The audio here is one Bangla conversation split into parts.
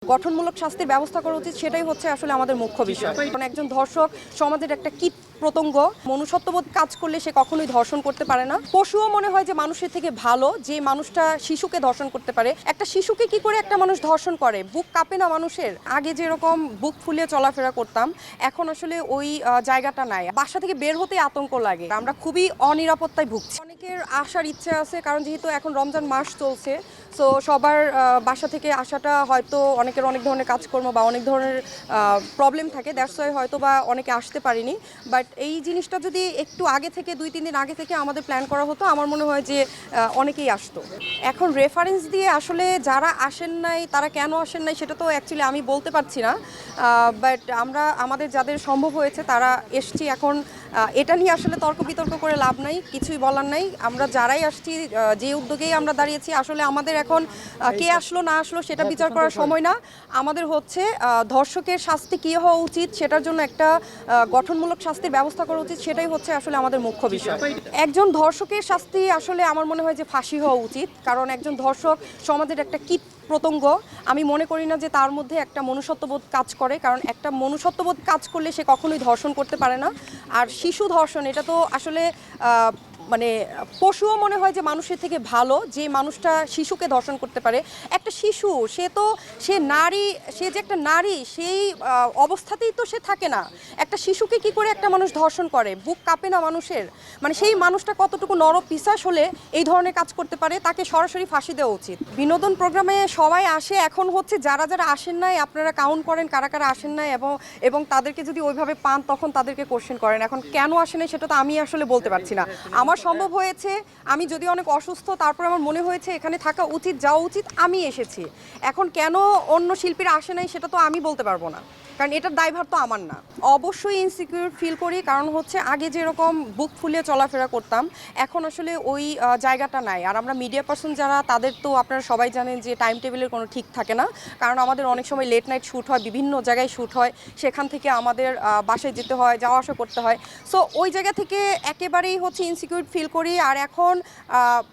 গঠনমূলক শাস্তির ব্যবস্থা করা উচিত, সেটাই হচ্ছে আসলে আমাদের মুখ্য বিষয়। কারণ একজন ধর্ষক সমাজের একটা কীট প্রত্যঙ্গ, মনুষ্যত্ববোধ কাজ করলে সে কখনোই ধর্ষণ করতে পারে না। পশুও মনে হয় যে মানুষের থেকে ভালো, যে মানুষটা শিশুকে ধর্ষণ করতে পারে। একটা শিশুকে কি করে একটা মানুষ ধর্ষণ করে? বুক কাঁপে না মানুষের? আগে যেরকম বুক ফুলিয়ে চলাফেরা করতাম, এখন আসলে ওই জায়গাটা নাই। বাসা থেকে বের হতে আতঙ্ক লাগে। আমরা খুবই অনিরাপত্তায় ভুগছি। অনেকের আসার ইচ্ছে আছে, কারণ যেহেতু এখন রমজান মাস চলছে, সো সবার বাসা থেকে আসাটা হয়তো অনেকের অনেক ধরনের কাজকর্ম বা অনেক ধরনের প্রবলেম থাকে, দ্যাটস ওয়াই হয়তো বা অনেকে আসতে পারেনি। বাট এই জিনিসটা যদি একটু আগে থেকে 2-3 দিন আগে থেকে আমাদের প্ল্যান করা হতো, আমার মনে হয় যে অনেকেই আসতো। এখন রেফারেন্স দিয়ে আসলে যারা আসেন নাই তারা কেন আসেন নাই সেটা তো অ্যাকচুয়ালি আমি বলতে পারছি না। বাট আমরা আমাদের যাদের সম্ভব হয়েছে তারা এসছি। এখন এটা নিয়ে আসলে তর্ক বিতর্ক করে লাভ নাই, কিছুই বলার নাই। আমরা যারাই আসছি, যে উদ্যোগেই আমরা দাঁড়িয়েছি, আসলে আমাদের এখন কে আসলো না আসলো সেটা বিচার করার সময় না। আমাদের হচ্ছে ধর্ষকের শাস্তি কী হওয়া উচিত সেটার জন্য একটা গঠনমূলক শাস্তির ব্যবস্থা করা উচিত, সেটাই হচ্ছে আসলে আমাদের মুখ্য বিষয়। একজন ধর্ষকের শাস্তি আসলে আমার মনে হয় যে ফাঁসি হওয়া উচিত। কারণ একজন ধর্ষক সমাজের একটা কীট প্রত্যঙ্গ। আমি মনে করি না যে তার মধ্যে একটা মনুষ্যত্ববোধ কাজ করে, কারণ একটা মনুষ্যত্ববোধ কাজ করলে সে কখনোই ধর্ষণ করতে পারে না। আর শিশু ধর্ষণ, এটা তো আসলে মানে পশুও মনে হয় যে মানুষের থেকে ভালো, যে মানুষটা শিশুকে ধর্ষণ করতে পারে। একটা শিশু, সে নারী, সে যে একটা নারী সেই অবস্থাতেই তো সে থাকে না। একটা শিশুকে কি করে একটা মানুষ ধর্ষণ করে? বুক কাঁপে না মানুষের? মানে সেই মানুষটা কতটুকু নরপিশাচ হলে এই ধরনের কাজ করতে পারে? তাকে সরাসরি ফাঁসি দেওয়া উচিত। বিনোদন প্রোগ্রামে সবাই আসে, এখন হচ্ছে যারা যারা আসেন নাই আপনারা কাউন্ট করেন কারা কারা আসেন নাই, এবং তাদেরকে যদি ওইভাবে পান তখন তাদেরকে কোশ্চেন করেন। এখন কেন আসে নাই সেটা তো আমি আসলে বলতে পারছি না। আমার সম্ভব হয়েছে, আমি যদি অনেক অসুস্থ, তারপর আমার মনে হয়েছে এখানে থাকা উচিত, যাওয়া উচিত, আমি এসেছি। এখন কেন অন্য শিল্পীরা আসে নাই সেটা তো আমি বলতে পারবো না, কারণ এটার দায়ভার তো আমার না। অবশ্যই ইনসিকিউর ফিল করি, কারণ হচ্ছে আগে যেরকম বুক ফুলিয়ে চলাফেরা করতাম, এখন আসলে ওই জায়গাটা নাই। আর আমরা মিডিয়া পার্সন যারা, তাদের তো আপনারা সবাই জানেন যে টাইম টেবিলের কোনো ঠিক থাকে না। কারণ আমাদের অনেক সময় লেট নাইট শ্যুট হয়, বিভিন্ন জায়গায় শ্যুট হয়, সেখান থেকে আমাদের বাসায় যেতে হয়, যাওয়া আসা করতে হয়। সো ওই জায়গা থেকে একেবারেই হচ্ছে ইনসিকিউর ফিল করি। আর এখন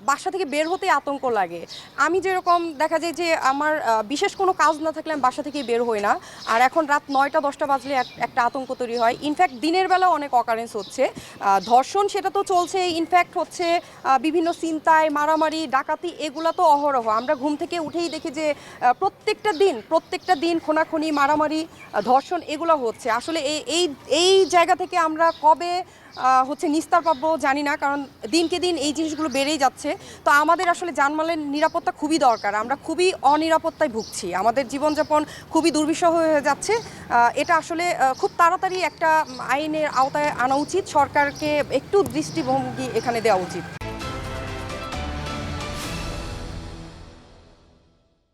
বাসা থেকে বের হতেই আতঙ্ক লাগে। আমি যেরকম দেখা যায় যে আমার বিশেষ কোনো কাজ না থাকলে আমি বাসা থেকেই বের হই না। আর এখন রাত 9টা-10টা বাজলে একটা আতঙ্ক তৈরি হয়। ইনফ্যাক্ট দিনের বেলা অনেক অকারেন্স হচ্ছে, ধর্ষণ সেটা তো চলছে, ইনফ্যাক্ট হচ্ছে বিভিন্ন ছিনতাই, মারামারি, ডাকাতি, এগুলো তো অহরহ। আমরা ঘুম থেকে উঠেই দেখি যে প্রত্যেকটা দিন খুনাখুনি, মারামারি, ধর্ষণ এগুলো হচ্ছে। আসলে এই জায়গা থেকে আমরা কবে হচ্ছে নিস্তার পাবো জানি না, কারণ দিনকে দিন এই জিনিসগুলো বেড়েই যাচ্ছে। তো আমাদের আসলে জানমালের নিরাপত্তা খুবই দরকার। আমরা খুবই অনিরাপত্তায় ভুগছি, আমাদের জীবনযাপন খুবই দুর্বিষহ হয়ে যাচ্ছে। এটা আসলে খুব তাড়াতাড়ি একটা আইনের আওতায় আনা উচিত, সরকারকে একটু দৃষ্টিভঙ্গি এখানে দেওয়া উচিত।